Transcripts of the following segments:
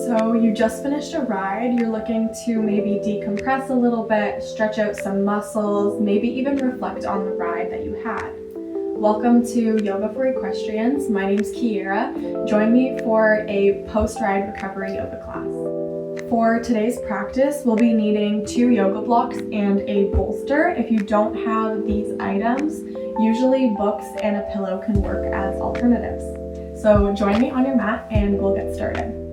So you just finished a ride, you're looking to maybe decompress a little bit, stretch out some muscles, maybe even reflect on the ride that you had. Welcome to Yoga for Equestrians. My name's Kiera. Join me for a post-ride recovery yoga class. For today's practice, we'll be needing 2 yoga blocks and a bolster. If you don't have these items, usually books and a pillow can work as alternatives. So join me on your mat and we'll get started.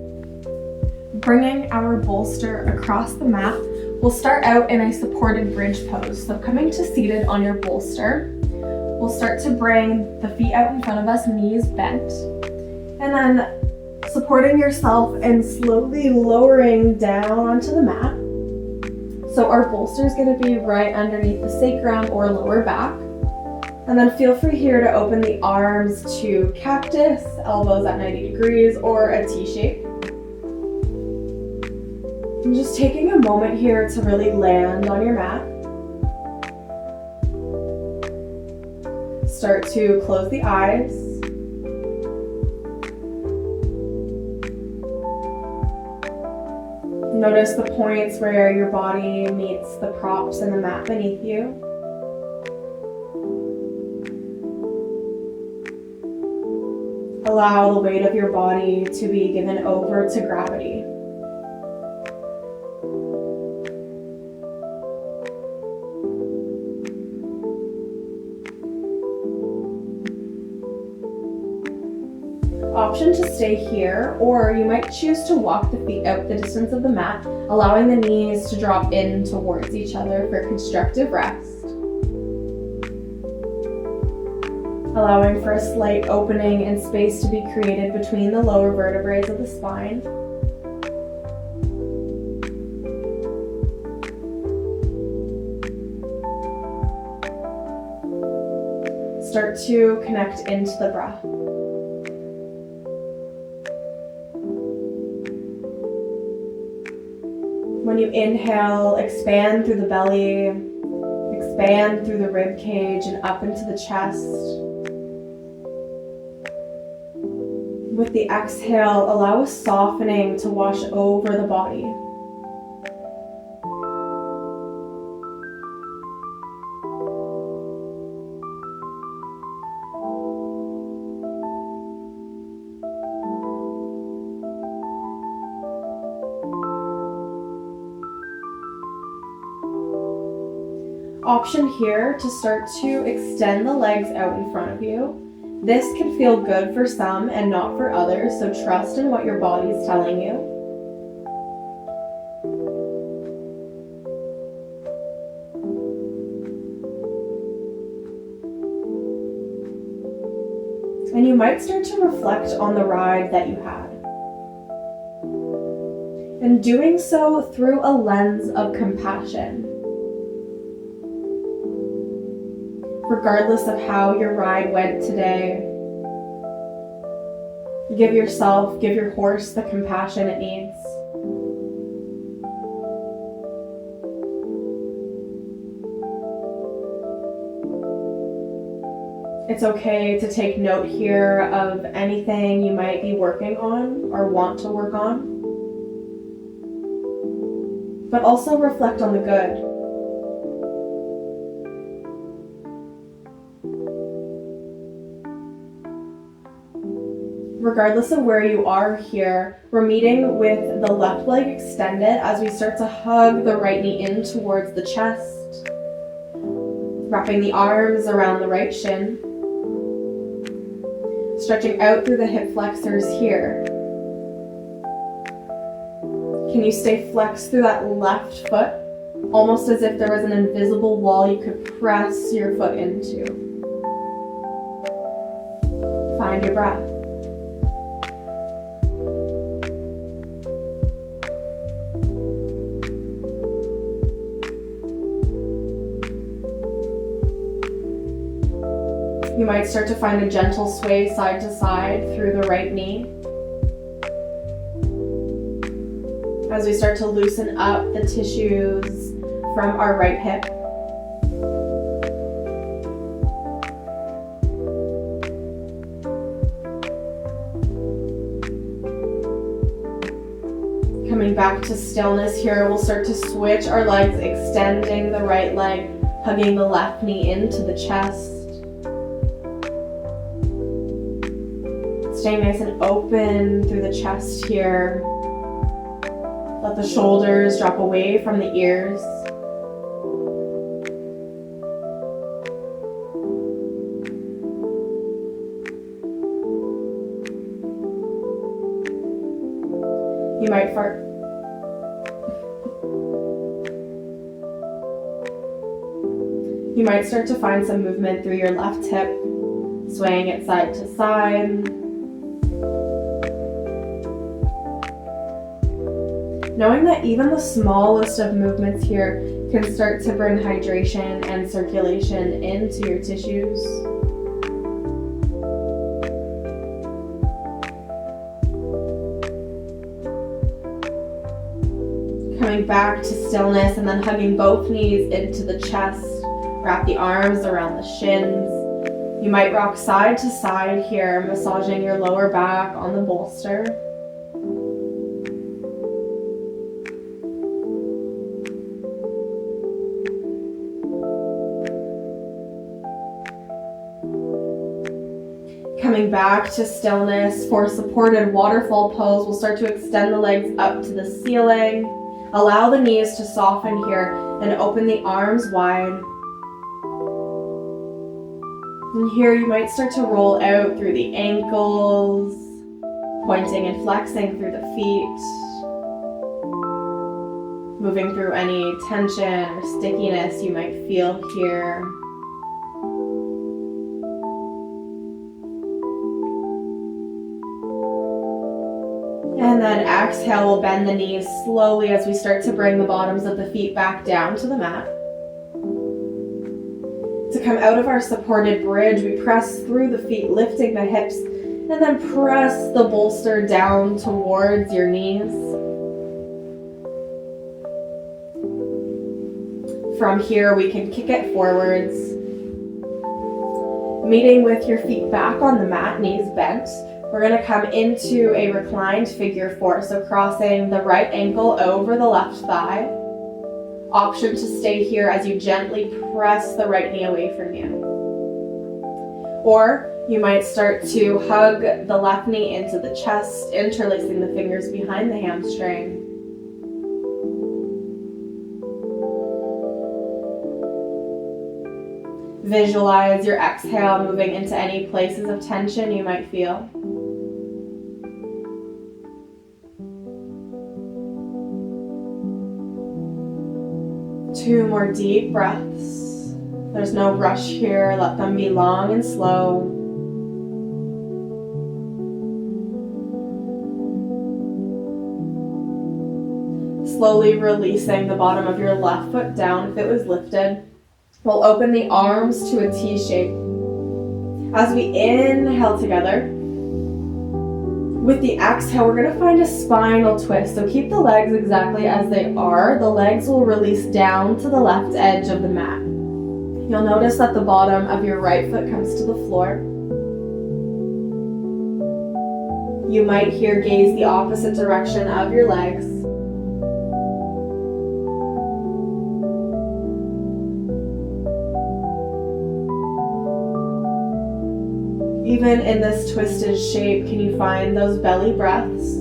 Bringing our bolster across the mat, we'll start out in a supported bridge pose. So coming to seated on your bolster, we'll start to bring the feet out in front of us, knees bent, and then supporting yourself and slowly lowering down onto the mat. So our bolster is going to be right underneath the sacrum or lower back. And then feel free here to open the arms to cactus, elbows at 90 degrees, or a T shape. And just taking a moment here to really land on your mat. Start to close the eyes. Notice the points where your body meets the props and the mat beneath you. Allow the weight of your body to be given over to gravity. Option to stay here, or you might choose to walk the feet out the distance of the mat, allowing the knees to drop in towards each other for constructive rest. Allowing for a slight opening and space to be created between the lower vertebrae of the spine. Start to connect into the breath. When you inhale, expand through the belly, expand through the rib cage and up into the chest. With the exhale, allow a softening to wash over the body. Option here to start to extend the legs out in front of you. This can feel good for some and not for others, so trust in what your body is telling you. And you might start to reflect on the ride that you had. And doing so through a lens of compassion. Regardless of how your ride went today, give your horse the compassion it needs. It's okay to take note here of anything you might be working on or want to work on, but also reflect on the good. Regardless of where you are here, we're meeting with the left leg extended as we start to hug the right knee in towards the chest, wrapping the arms around the right shin, stretching out through the hip flexors here. Can you stay flexed through that left foot, almost as if there was an invisible wall you could press your foot into? Find your breath. You might start to find a gentle sway side to side through the right knee. As we start to loosen up the tissues from our right hip. Coming back to stillness here, we'll start to switch our legs, extending the right leg, hugging the left knee into the chest. Staying nice and open through the chest here. Let the shoulders drop away from the ears. You might fart. You might start to find some movement through your left hip, swaying it side to side. Knowing that even the smallest of movements here can start to bring hydration and circulation into your tissues. Coming back to stillness and then hugging both knees into the chest. Wrap the arms around the shins. You might rock side to side here, massaging your lower back on the bolster. Coming back to stillness for supported waterfall pose, we'll start to extend the legs up to the ceiling. Allow the knees to soften here and open the arms wide. And here you might start to roll out through the ankles, pointing and flexing through the feet, moving through any tension or stickiness you might feel here. And then exhale, we'll bend the knees slowly as we start to bring the bottoms of the feet back down to the mat. To come out of our supported bridge, we press through the feet, lifting the hips, and then press the bolster down towards your knees. From here, we can kick it forwards, meeting with your feet back on the mat, knees bent. We're going to come into a reclined figure four, so crossing the right ankle over the left thigh. Option to stay here as you gently press the right knee away from you. Or you might start to hug the left knee into the chest, interlacing the fingers behind the hamstring. Visualize your exhale moving into any places of tension you might feel. Two more deep breaths. There's no rush here. Let them be long and slow. Slowly releasing the bottom of your left foot down if it was lifted. We'll open the arms to a T shape. As we inhale together, with the exhale, we're going to find a spinal twist. So keep the legs exactly as they are. The legs will release down to the left edge of the mat. You'll notice that the bottom of your right foot comes to the floor. You might here gaze the opposite direction of your legs. Even in this twisted shape, can you find those belly breaths?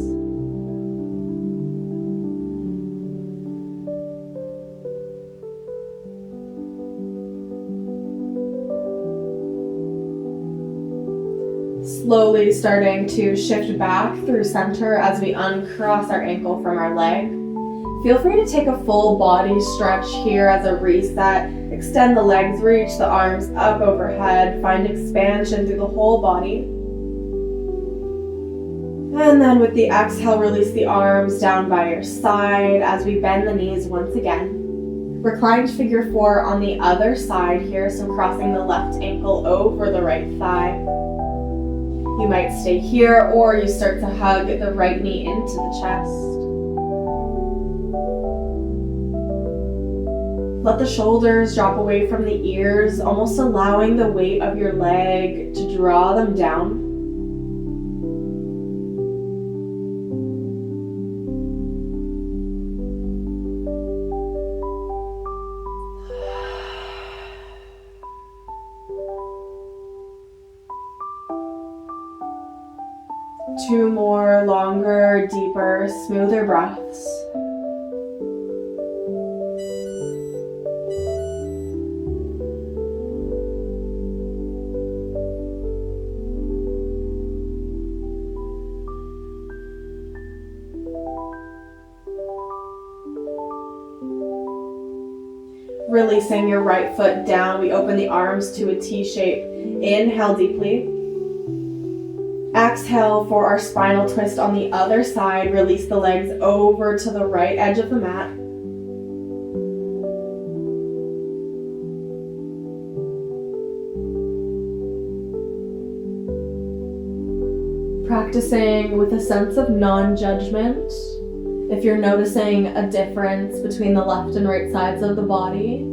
Slowly starting to shift back through center as we uncross our ankle from our leg. Feel free to take a full body stretch here as a reset. Extend the legs, reach the arms up overhead, find expansion through the whole body. And then with the exhale, release the arms down by your side as we bend the knees once again. Reclined figure four on the other side here, so crossing the left ankle over the right thigh. You might stay here or you start to hug the right knee into the chest. Let the shoulders drop away from the ears, almost allowing the weight of your leg to draw them down. more deeper, smoother breaths. Releasing your right foot down, we open the arms to a T shape. Inhale deeply. Exhale for our spinal twist on the other side. Release the legs over to the right edge of the mat. Practicing with a sense of non-judgment. If you're noticing a difference between the left and right sides of the body,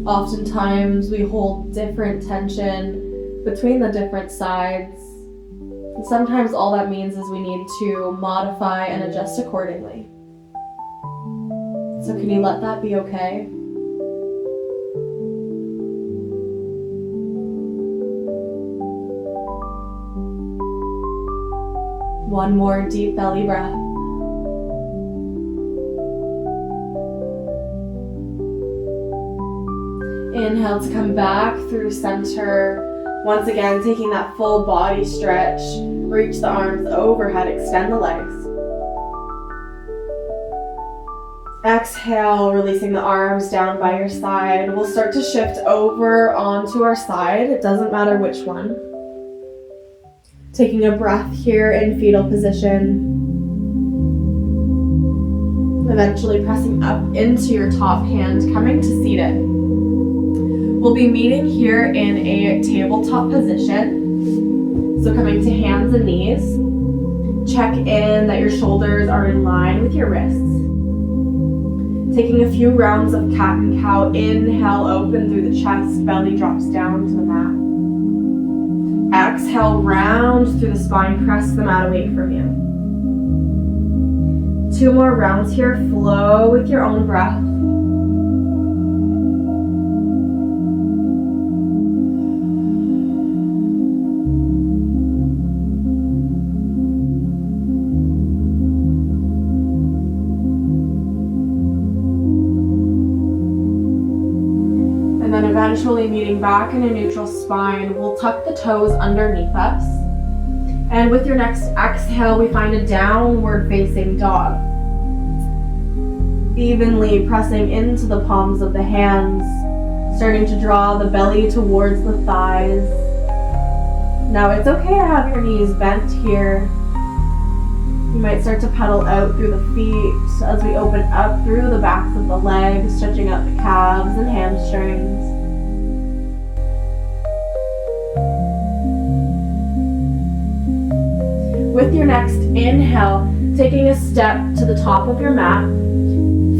oftentimes we hold different tension between the different sides. And sometimes all that means is we need to modify and adjust accordingly. So can you let that be okay? One more deep belly breath. Inhale to come back through center. Once again, taking that full body stretch. Reach the arms overhead, extend the legs. Exhale, releasing the arms down by your side. We'll start to shift over onto our side. It doesn't matter which one. Taking a breath here in fetal position. Eventually pressing up into your top hand, coming to seated. We'll be meeting here in a tabletop position. So coming to hands and knees. Check in that your shoulders are in line with your wrists. Taking a few rounds of cat and cow. Inhale, open through the chest, belly drops down to the mat. Exhale, round through the spine, press the mat away from you. 2 more rounds here, flow with your own breath. Eventually meeting back in a neutral spine, we'll tuck the toes underneath us. And with your next exhale, we find a downward facing dog. Evenly pressing into the palms of the hands, starting to draw the belly towards the thighs. Now it's okay to have your knees bent here. You might start to pedal out through the feet as we open up through the backs of the legs, stretching out the calves and hamstrings. With your next inhale, taking a step to the top of your mat,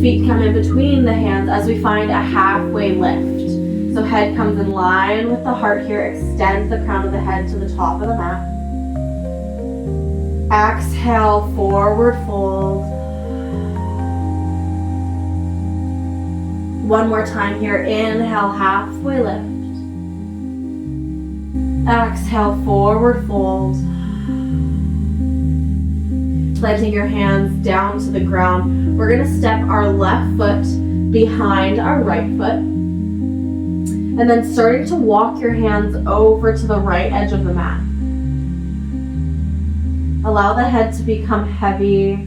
feet come in between the hands as we find a halfway lift. So head comes in line with the heart here, extend the crown of the head to the top of the mat. Exhale, forward fold. One more time here, inhale, halfway lift. Exhale, forward fold. Planting your hands down to the ground. We're gonna step our left foot behind our right foot. And then starting to walk your hands over to the right edge of the mat. Allow the head to become heavy.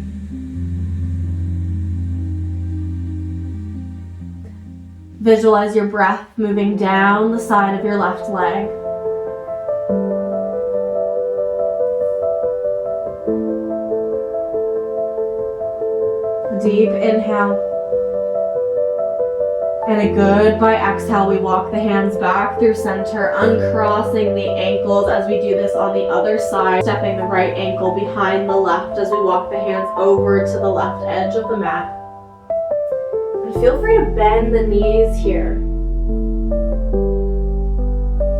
Visualize your breath moving down the side of your left leg. Deep inhale. And a goodbye exhale. We walk the hands back through center, uncrossing the ankles as we do this on the other side, stepping the right ankle behind the left as we walk the hands over to the left edge of the mat. And feel free to bend the knees here.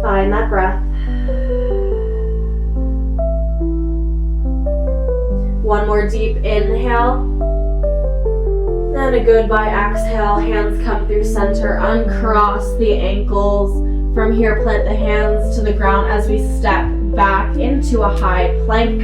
Find that breath. One more deep inhale. And a goodbye exhale, hands come through center, uncross the ankles. From here, plant the hands to the ground as we step back into a high plank,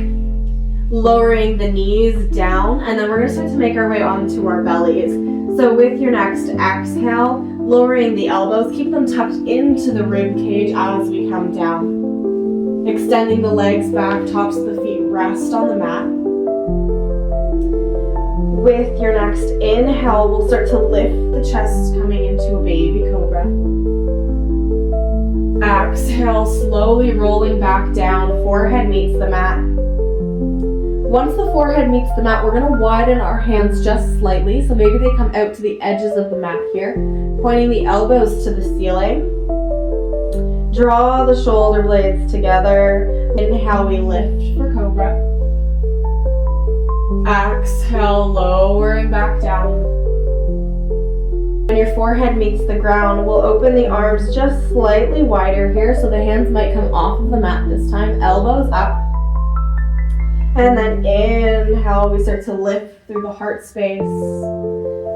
lowering the knees down, and then we're going to start to make our way onto our bellies. So with your next exhale, lowering the elbows, keep them tucked into the rib cage as we come down. Extending the legs back, tops of the feet rest on the mat. With your next inhale, we'll start to lift the chest, coming into a baby cobra. Exhale, slowly rolling back down, forehead meets the mat. Once the forehead meets the mat, we're going to widen our hands just slightly, so maybe they come out to the edges of the mat here, pointing the elbows to the ceiling. Draw the shoulder blades together. Inhale, we lift for cobra. Exhale, lowering back down. When your forehead meets the ground, we'll open the arms just slightly wider here, so the hands might come off of the mat this time. Elbows up. And then inhale, we start to lift through the heart space.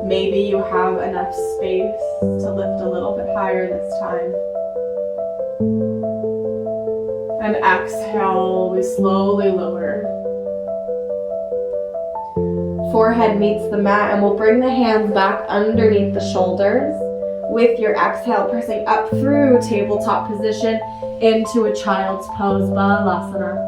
Maybe you have enough space to lift a little bit higher this time. And exhale, we slowly lower. Forehead meets the mat, and we'll bring the hands back underneath the shoulders. With your exhale, pressing up through tabletop position into a child's pose, Balasana.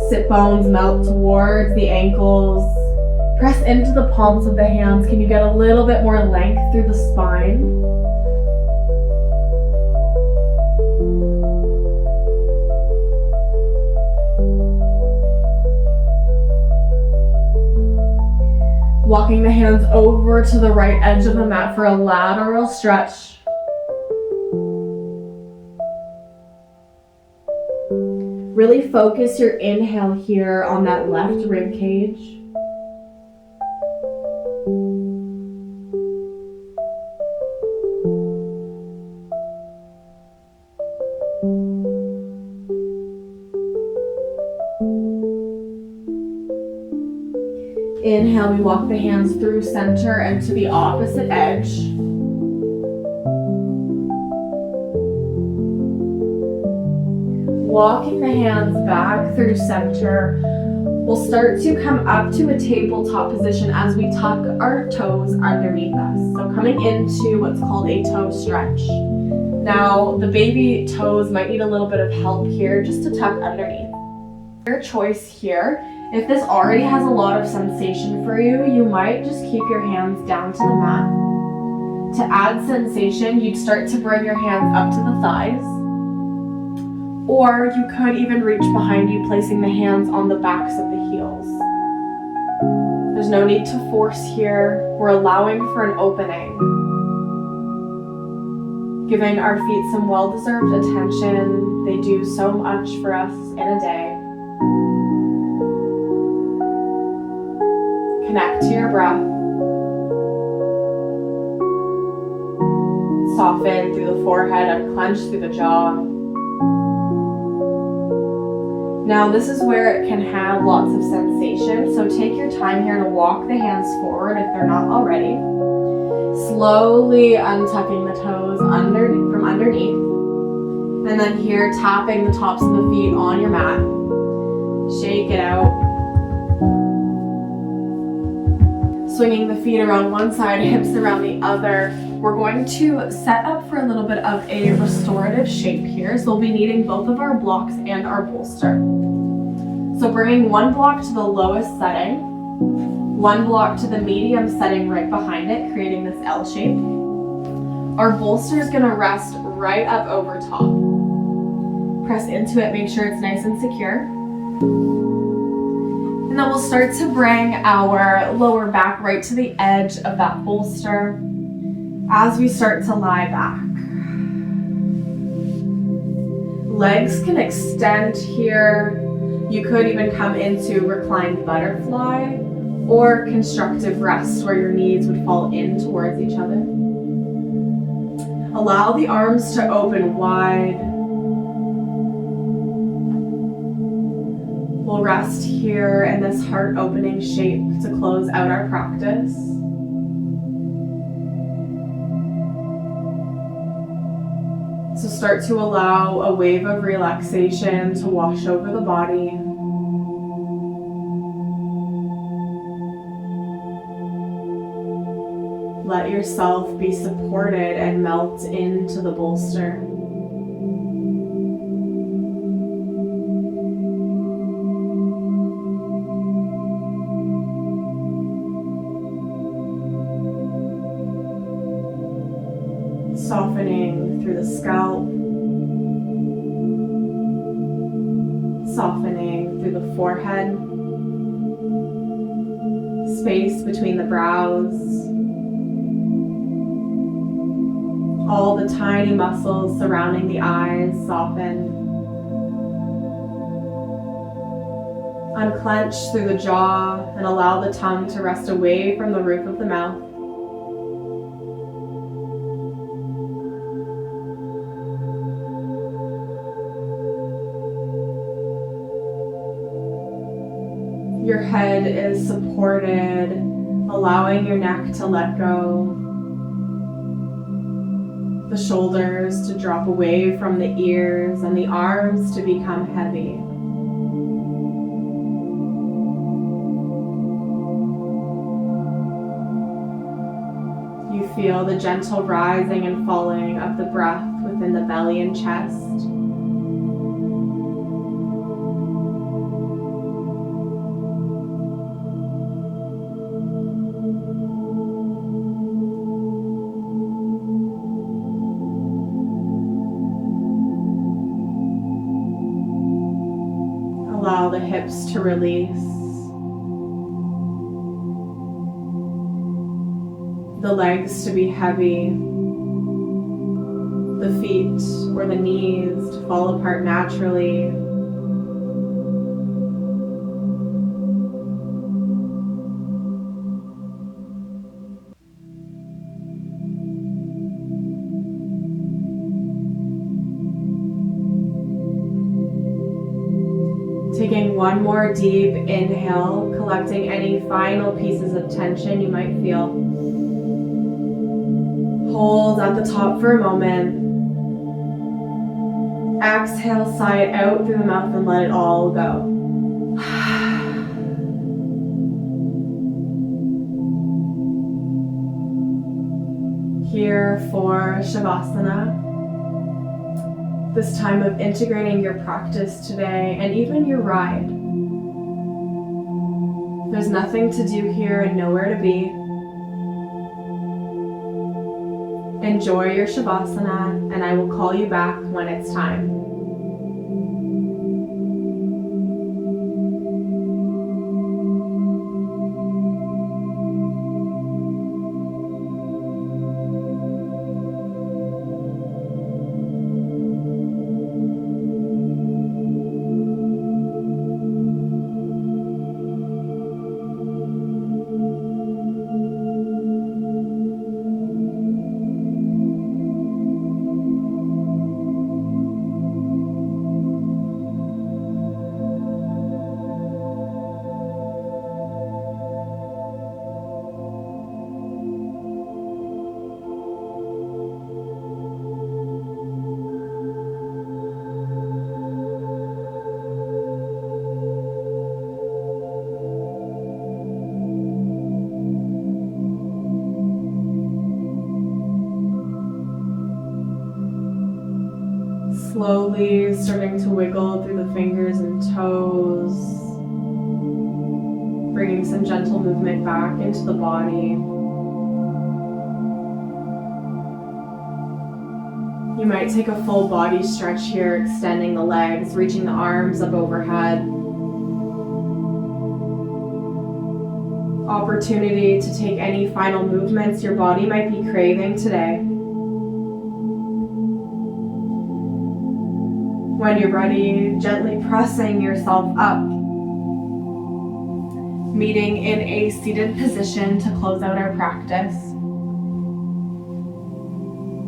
Sit bones melt towards the ankles. Press into the palms of the hands. Can you get a little bit more length through the spine? Walking the hands over to the right edge of the mat for a lateral stretch. Really focus your inhale here on that left rib cage. Inhale, we walk the hands through center and to the opposite edge. Walking the hands back through center, we'll start to come up to a tabletop position as we tuck our toes underneath us. So coming into what's called a toe stretch. Now, the baby toes might need a little bit of help here just to tuck underneath. Your choice here. If this already has a lot of sensation for you, you might just keep your hands down to the mat. To add sensation, you'd start to bring your hands up to the thighs. Or you could even reach behind you, placing the hands on the backs of the heels. There's no need to force here. We're allowing for an opening. Giving our feet some well-deserved attention. They do so much for us in a day. Connect to your breath. Soften through the forehead, unclench through the jaw. Now this is where it can have lots of sensation, so take your time here to walk the hands forward if they're not already. Slowly untucking the toes from underneath. And then here tapping the tops of the feet on your mat. Shake it out. Swinging the feet around one side, hips around the other. We're going to set up for a little bit of a restorative shape here. So we'll be needing both of our blocks and our bolster. So bringing one block to the lowest setting, one block to the medium setting right behind it, creating this L shape. Our bolster is going to rest right up over top. Press into it, make sure it's nice and secure. And then we'll start to bring our lower back right to the edge of that bolster as we start to lie back. Legs can extend here. You could even come into reclined butterfly or constructive rest where your knees would fall in towards each other. Allow the arms to open wide. We'll rest here in this heart opening shape to close out our practice. start to allow a wave of relaxation to wash over the body. Let yourself be supported and melt into the bolster. Softening through the scalp, softening through the forehead, space between the brows, all the tiny muscles surrounding the eyes soften. Unclench through the jaw and allow the tongue to rest away from the roof of the mouth. Your head is supported, allowing your neck to let go. The shoulders to drop away from the ears and the arms to become heavy. You feel the gentle rising and falling of the breath within the belly and chest. Allow the hips to release, the legs to be heavy, the feet or the knees to fall apart naturally. Taking one more deep inhale, collecting any final pieces of tension you might feel. Hold at the top for a moment. Exhale, sigh it out through the mouth and let it all go. Here for Shavasana. This time of integrating your practice today and even your ride. There's nothing to do here and nowhere to be. Enjoy your Shavasana, and I will call you back when it's time. Slowly starting to wiggle through the fingers and toes, bringing some gentle movement back into the body. You might take a full body stretch here, extending the legs, reaching the arms up overhead. Opportunity to take any final movements your body might be craving today. When you're ready, gently pressing yourself up, meeting in a seated position to close out our practice.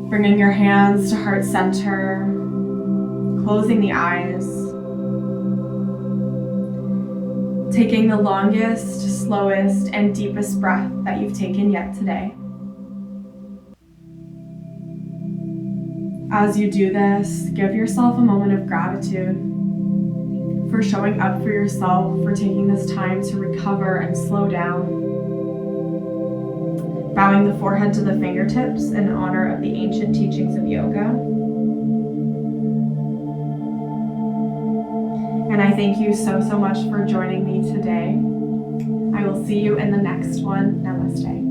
Bringing your hands to heart center, closing the eyes. Taking the longest, slowest, and deepest breath that you've taken yet today. As you do this, give yourself a moment of gratitude for showing up for yourself, for taking this time to recover and slow down. Bowing the forehead to the fingertips in honor of the ancient teachings of yoga. And I thank you so much for joining me today. I will see you in the next one. Namaste.